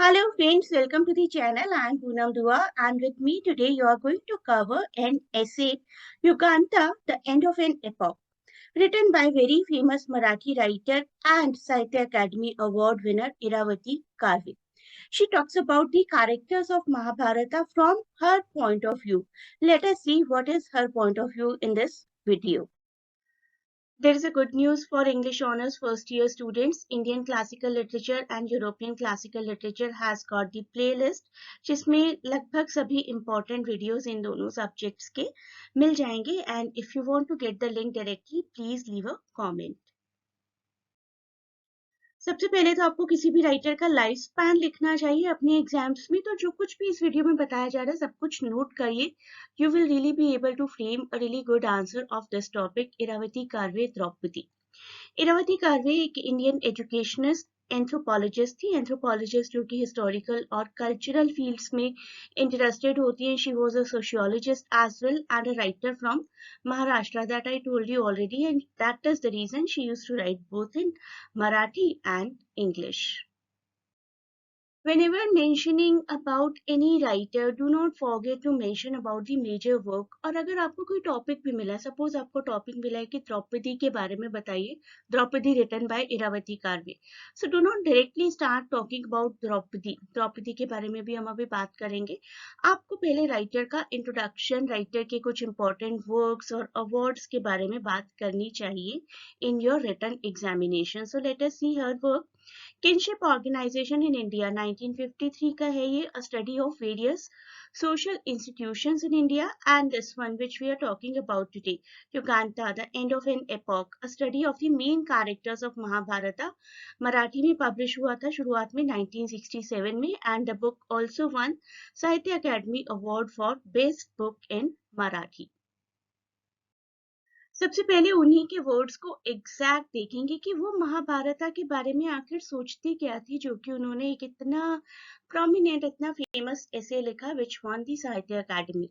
Hello friends, welcome to the channel. I am Poonam Dua and with me today you are going to cover an essay, Yuganta, The End of an Epoch, written by very famous Marathi writer and Sahitya Academy Award winner Iravati Karve. She talks about the characters of Mahabharata from her point of view. Let us see what is her point of view in this video. There is a good news for English Honours first year students. Indian Classical Literature and European Classical Literature has got the playlist जिसमें लगभग सभी important videos इन दोनों subjects के मिल जाएंगे and if you want to get the link directly please leave a comment. सबसे पहले तो आपको किसी भी राइटर का लाइफ स्पैन लिखना चाहिए अपने एग्जाम्स में, तो जो कुछ भी इस वीडियो में बताया जा रहा है सब कुछ नोट करिए. You will really be able to frame a really good answer of this topic. Iravati Karve Draupadi. Iravati Karve एक इंडियन एजुकेशनिस्ट एंथ्रोपोलॉजिस्ट थी. एंथ्रोपोलॉजिस्ट जो कि हिस्टोरिकल और कल्चरल फील्ड्स में इंटरेस्टेड होती हैं. She was a sociologist as well and a writer from Maharashtra that I told you already, and that is the reason she used to write both in Marathi and English. Whenever mentioning about any writer, do not forget to mention about the major work. और अगर आपको कोई topic भी मिला, suppose आपको topic मिला है कि द्रौपदी के बारे में बताइए, Draupadi written by Iravati Karve, so do not directly start talking about Draupadi. Draupadi के बारे में भी हम अभी बात करेंगे. आपको पहले राइटर का इंट्रोडक्शन, राइटर के कुछ इंपॉर्टेंट वर्क्स और अवार्ड्स के बारे में बात करनी चाहिए in your written examination. So let us see her work. Kinship organization in India 1953 का है ये. A study of various social institutions in India, and this one which we are talking about today, Yuganta, The End of an Epoch, a study of the main characters of Mahabharata. Marathi में publish हुआ था शुरुआत में 1967 में, and the book also won Sahitya Academy Award for Best Book in Marathi. सबसे पहले उन्हीं के वर्ड्स को एग्जैक्ट देखेंगे कि वो महाभारता के बारे में आखिर सोचती क्या थी, जो कि उन्होंने एक इतना प्रोमिनेंट, इतना फेमस ऐसे लिखा विच वॉन दी साहित्य अकादमी.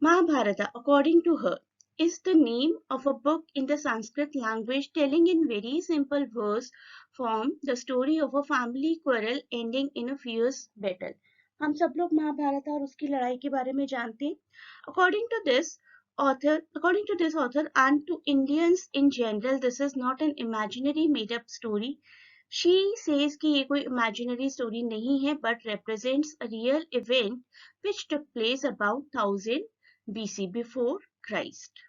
Mahabharata, according to her, is the name of a book in the Sanskrit language telling in very simple verse form the story of a family quarrel ending in a fierce battle. हम सब लोग महाभारत और उसकी लड़ाई के बारे में जानते हैं. According to this author and to Indians in general, this is not an imaginary made-up story. She says कि ये कोई imaginary story नहीं है, but represents a real event which took place about 1000 BC, before Christ.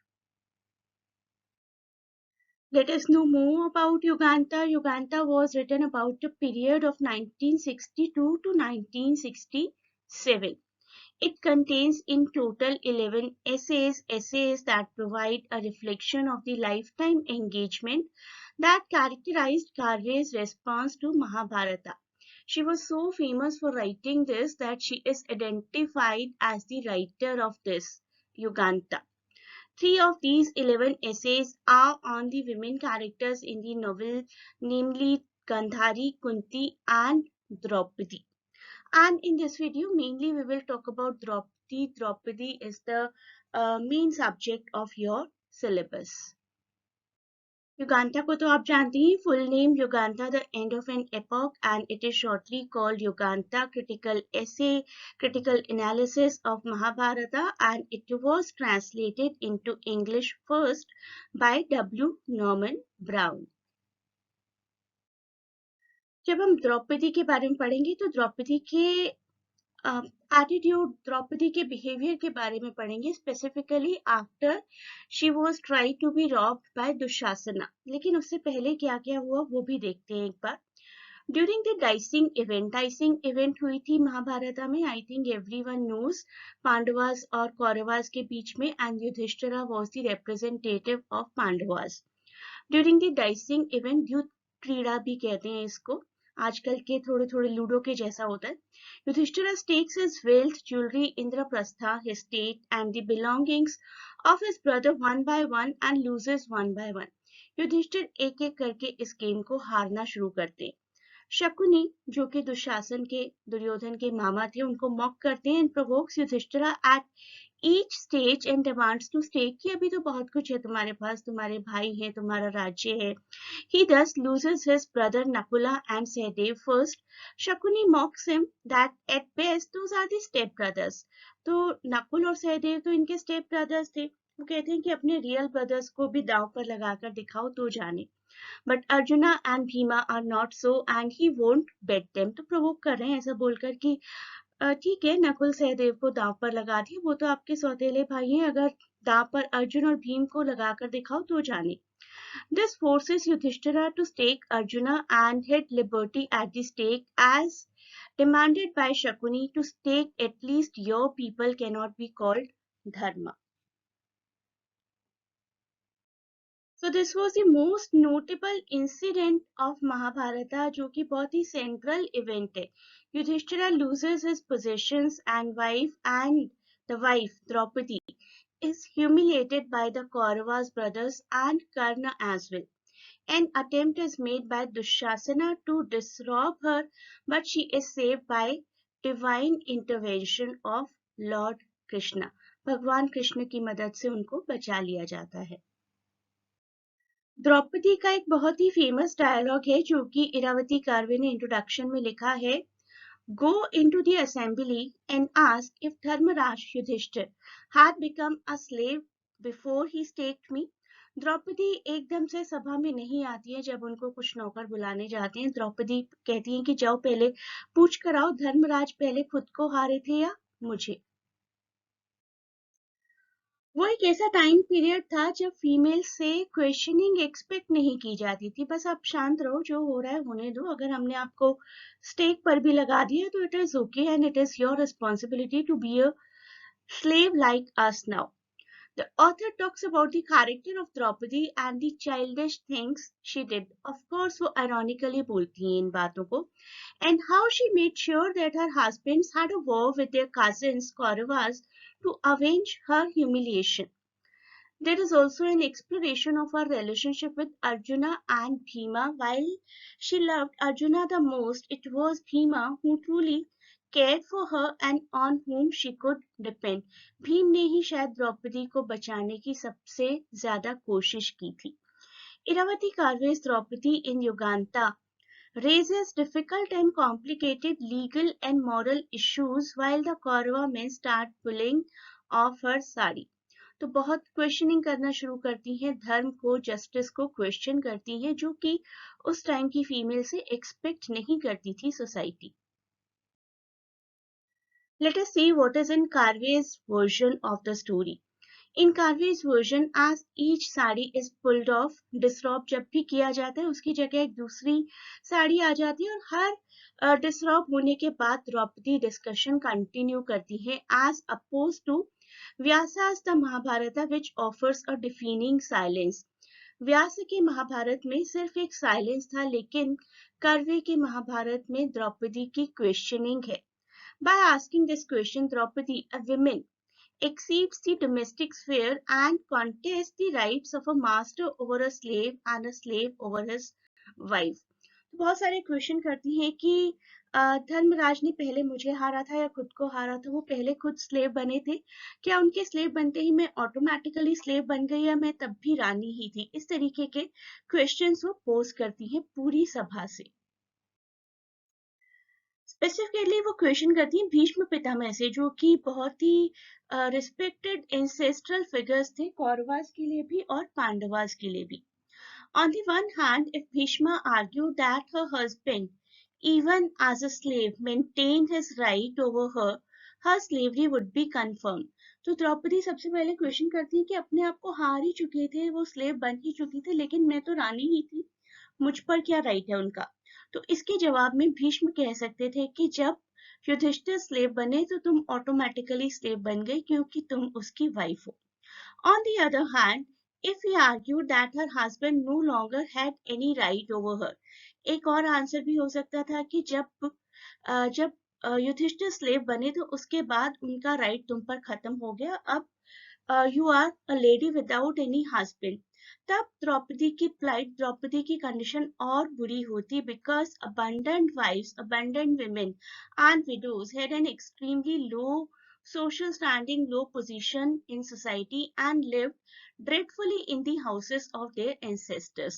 Let us know more about Yuganta. Yuganta was written about a period of 1962 to 1967. It contains in total 11 essays that provide a reflection of the lifetime engagement that characterized Karve's response to Mahabharata. She was so famous for writing this that she is identified as the writer of this, Yuganta. 3 of these 11 essays are on the women characters in the novel, namely Gandhari, Kunti and Draupadi. And in this video, mainly we will talk about Draupadi. Draupadi is the main subject of your syllabus. युगांता को तो आप जानते हैं. Full name Yuganta, the end of an epoch, and it is shortly called Yuganta, critical essay, critical analysis of Mahabharata, and it was translated into English first by W. Norman Brown. जब हम द्रौपदी के बारे में पढ़ेंगे तो द्रौपदी के एटीट्यूड, द्रौपदी के बिहेवियर के बारे में पढ़ेंगे, specifically after she was try to be robbed by Dushasana. लेकिन उससे पहले क्या क्या हुआ वो भी देखते हैं एक बार. ड्यूरिंग द डाइसिंग इवेंट हुई थी महाभारता में. I think everyone knows. Pandavas और कौरवास के बीच में, and Yudhishthira was the representative of Pandavas. During the dicing event, युद्ध क्रीड़ा भी कहते हैं इसको, आजकल के थोड़े थोड़े लूडो के जैसा होता है. Yudhishthira takes his wealth, jewelry, Indraprastha, his state, and the belongings of his brother one by one and loses one by one. Yudhishthir एक एक करके इस गेम को हारना शुरू करते हैं. शकुनी, जो कि दुशासन के, दुर्योधन के मामा थे, उनको मॉक करते हैं and provokes Yudhishthira at each stage and demands to stay कि अभी तो बहुत कुछ है तुम्हारे पास, तुम्हारे भाई हैं, तुम्हारा राज्य है. He thus loses his brother Nakula and Sahadev first. Shakuni mocks him that at best those are the step brothers. तो नकुल और सहदेव तो इनके स्टेप ब्रदर्स थे. वो कहते हैं कि अपने रियल ब्रदर्स को भी दांव पर लगाकर दिखाओ तो जाने. But Arjuna and Bhima are not so and he won't beat them. तो प्रोवोक कर रहे हैं ऐसा बोलकर कि ठीक है, नकुल सहदेव को दांव पर लगा दिए, वो तो आपके सौतेले भाई हैं, अगर दांव पर अर्जुन और भीम को लगाकर दिखाओ तो जाने. This forces Yudhishthira to stake Arjuna and hit liberty at the stake as demanded by Shakuni. To stake at least your people cannot be called dharma. So this was the most notable incident of Mahabharata, जो कि बहुत ही central event है. Yudhishthira loses his possessions and the wife Draupadi is humiliated by the Kauravas brothers and Karna as well. An attempt is made by Dushasana to disrobe her, but she is saved by divine intervention of Lord Krishna. भगवान कृष्ण की मदद से उनको बचा लिया जाता है. द्रौपदी का एक बहुत ही फेमस डायलॉग है जो कि इरावती कार्वे ने इंट्रोडक्शन में लिखा है. Go into the assembly and ask if Dharmaraj Yudhishthir had become a slave before he staked me. Draupadi एकदम से सभा में नहीं आती है जब उनको कुछ नौकर बुलाने जाते हैं. द्रौपदी कहती हैं कि जाओ पहले पूछ कर आओ, धर्मराज पहले खुद को हारे थे या मुझे. वो एक ऐसा टाइम पीरियड था जब फीमेल से क्वेश्चनिंग एक्सपेक्ट नहीं की जाती थी. बस आप शांत रहो, जो हो रहा है होने दो. अगर हमने आपको स्टेक पर भी लगा दिया तो it is okay and it is your responsibility to be a slave like us now. The author talks about the character of Draupadi and the childish things she did. Of course, वो ironically बोलती हैं इन बातों को. And how she made sure that her husbands had a war with their cousins Kauravas to avenge her humiliation. There is also an exploration of her relationship with Arjuna and Bhima. While she loved Arjuna the most, it was Bhima who truly cared for her and on whom she could depend. Bhim ने ही शायद द्रौपदी को बचाने की सबसे ज्यादा कोशिश की थी. Iravati कार्वे's Draupadi in Yuganta raises difficult and complicated legal and moral issues while the Kaurava men start pulling off her sari. तो बहुत क्वेश्चनिंग करना शुरू करती हैं, धर्म को, जस्टिस को क्वेश्चन करती हैं, जो कि उस टाइम की फीमेल से एक्सपेक्ट नहीं करती थी society. Let us see what is in Karve's version of the story. In Karve's version, as each sari is pulled off, disrobe जब भी किया जाता है उसकी जगह एक दूसरी साड़ी आ जाती है और हर डिसरॉब होने के बाद द्रौपदी डिस्कशन कंटिन्यू करती है as opposed to Vyasa's the Mahabharata which offers a deafening silence. व्यास के महाभारत में सिर्फ एक साइलेंस था, लेकिन कर्वे के महाभारत में द्रौपदी की क्वेश्चनिंग है. By asking this question, Draupadi, a woman, exceeds the domestic sphere and contests the rights of a master over a slave and a slave over his wife. बहुत सारे क्वेश्चन करती हैं कि धर्मराज ने पहले मुझे हारा था या खुद को हारा था. वो पहले खुद स्लेव बने थे, क्या उनके स्लेव बनते ही मैं ऑटोमेटिकली स्लेव बन गई या मैं तब भी रानी ही थी. इस तरीके के क्वेश्चंस वो पोज करती हैं पूरी सभा से. स्पेसिफिकली वो क्वेश्चन करती हैं भीष्म पितामह से, जो कि बहुत ही रिस्पेक्टेड एंसेस्ट्रल फिगर्स थे कौरवास के लिए भी और पांडवास के लिए भी. On the one hand, if Bhishma argued that her husband, even as a slave, maintained his right over her, her slavery would be confirmed. तो द्रौपदी सबसे पहले क्वेश्चन करती है कि अपने आप को हार ही चुके थे, वो स्लेव बन ही चुकी थी, लेकिन मैं तो रानी ही थी, मुझ पर क्या राइट है उनका. तो इसके जवाब में भीष्म कह सकते थे कि जब युधिष्ठिर स्लेव बने तो तुम ऑटोमेटिकली स्लेव बन गई क्योंकि तुम उसकी वाइफ हो. On the other hand, if he argued that her husband no longer had any right over her, एक और आंसर भी हो सकता था कि जब युधिष्ठिर स्लेव बने तो उसके बाद उनका राइट तुम पर खत्म हो गया, अब you are a lady without any husband. तब द्रौपदी की plight, द्रौपदी की कंडीशन और बुरी होती, because abandoned wives, abandoned women and widows had an extremely low social standing, low position in society, and lived dreadfully in the houses of their ancestors.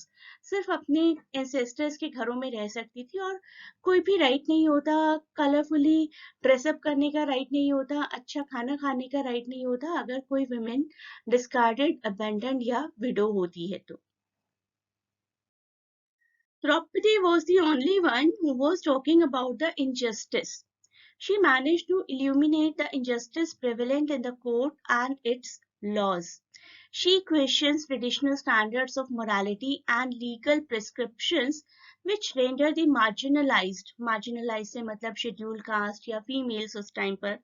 सिर्फ अपने ancestors के घरों में रह सकती थी और कोई भी राइट नहीं होता, कलरफुली ड्रेसअप करने का राइट नहीं होता, अच्छा खाना खाने का राइट नहीं होता अगर कोई women discarded, abandoned या widow होती है तो. Draupadi was the only one who was talking about the injustice. She managed to illuminate the injustice prevalent in the court and its laws. She questions traditional standards of morality and legal prescriptions which render the marginalized से मतलब scheduled caste या females उस time पर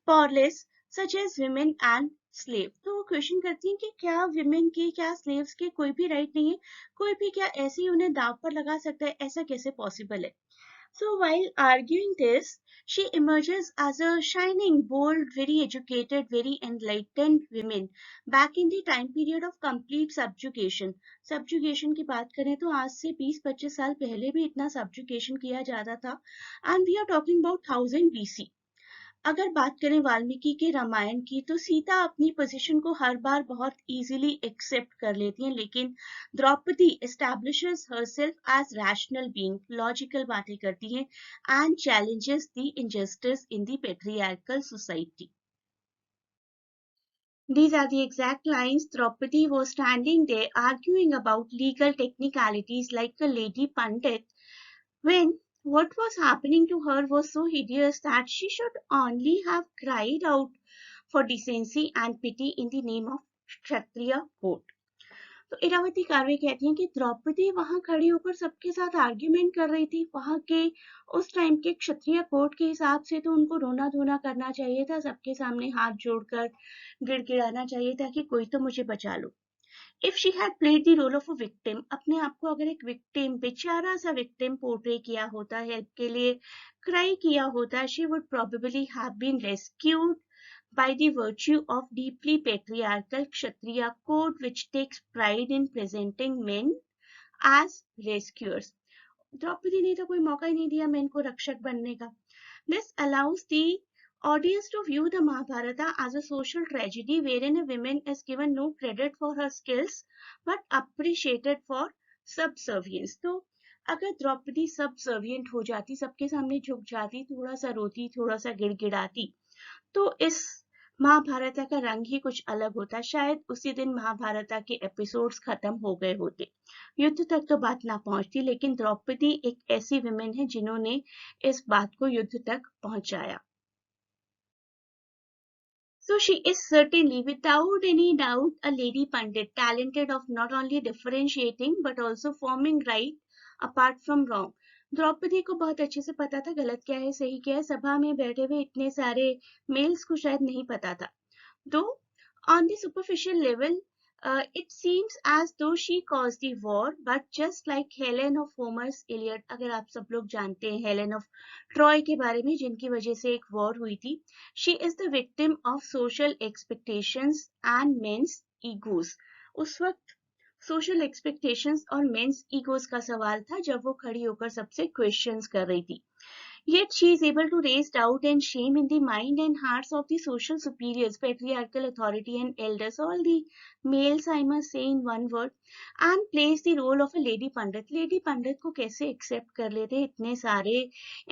powerless such as women and slave. तो वो question करती हैं कि क्या women के, क्या slaves के कोई भी राइट नहीं है, कोई भी क्या ऐसे ही उन्हें दाव पर लगा सकता है, ऐसा कैसे पॉसिबल है. So while arguing this, she emerges as a shining, bold, very educated, very enlightened woman back in the time period of complete subjugation. Subjugation की बात करें तो आज से 20-25 साल पहले भी इतना subjugation किया जाता था, and we are talking about 1000 BC. अगर बात करें वाल्मीकि के रामायण की तो सीता अपनी पोजीशन को हर बार बहुत इजीली एक्सेप्ट कर लेती हैं, लेकिन Draupadi establishes herself as rational being, logical बातें करती हैं and challenges the injustice in the patriarchal society. These are the exact lines. Draupadi was standing there arguing about legal technicalities like a lady pandit when what was happening to her was so hideous that she should only have cried out for decency and pity in the name of Kshatriya code. तो इरावती कारवे कहती हैं कि द्रौपदी वहां खड़ी होकर सबके साथ argument कर रही थी. वहां के उस टाइम के क्षत्रिय कोड के हिसाब से तो उनको रोना धोना करना चाहिए था, सबके सामने हाथ जोड़कर गिड़गिड़ाना चाहिए था कि कोई तो मुझे बचा लो. If she had played the role of a victim, अपने आप को अगर एक victim, बेचारा सा victim portray किया होता, help के लिए cry किया होता, she would probably have been rescued by the virtue of deeply patriarchal Kshatriya code which takes pride in presenting men as rescuers. Draupadi ने तो कोई मौका ही नहीं दिया men को रक्षक बनने का. This allows the audience to view the Mahabharata as a social tragedy wherein a woman is given no credit for her skills but appreciated for subservience. तो अगर द्रौपदी सबसर्वियंट हो जाती, सबके सामने झुक जाती, थोड़ा सा रोती, थोड़ा सा गिड़गिड़ाती, तो इस महाभारत का रंग ही कुछ अलग होता. शायद उसी दिन महाभारत के एपिसोड्स खत्म हो गए होते, युद्ध तक तो बात ना पहुंचती, लेकिन द्रौपदी एक ऐसी विमेन है जिन्होंने इस बात को युद्ध तक पहुंचाया. So she is certainly, without any doubt, a lady pandit, talented of not only differentiating but also forming right apart from wrong. Draupadi को बहुत अच्छे से पता था गलत क्या है सही क्या है. सभा में बैठे हुए इतने सारे मेल्स को शायद नहीं पता था. Though on the superficial level, it seems as though she caused the war, but just like Helen of Homer's Iliad, अगर आप सब लोग जानते हैं Helen of Troy के बारे में जिनकी वजह से एक war हुई थी, she is the victim of social expectations and men's egos. उस वक्त social expectations और men's egos का सवाल था जब वो खड़ी होकर सबसे questions कर रही थी. Yet she is able to raise doubt and shame in the mind and hearts of the social superiors, patriarchal authority and elders, all the males I must say in one word, and plays the role of a lady pandit. Lady pandit को कैसे accept कर लेते इतने सारे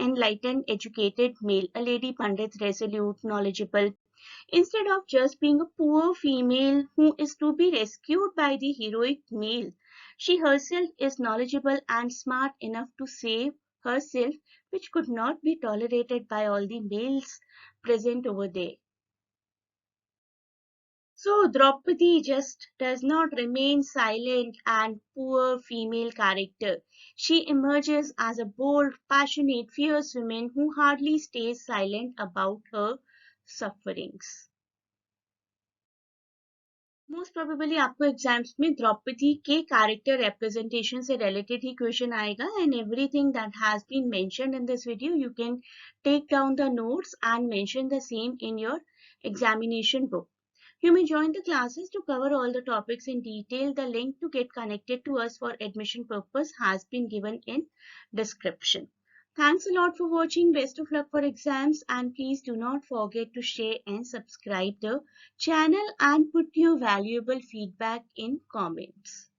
enlightened, educated male, a lady pandit, resolute, knowledgeable, instead of just being a poor female who is to be rescued by the heroic male. She herself is knowledgeable and smart enough to save herself, which could not be tolerated by all the males present over there. So Draupadi just does not remain silent and poor female character. She emerges as a bold, passionate, fierce woman who hardly stays silent about her sufferings. Most probably आपको exams में द्रौपदी के character representation से related ही question आएगा, and everything that has been mentioned in this video you can take down the notes and mention the same in your examination book. You may join the classes to cover all the topics in detail. The link to get connected to us for admission purpose has been given in description. Thanks a lot for watching. Best of luck for exams, and please do not forget to share and subscribe the channel and put your valuable feedback in comments.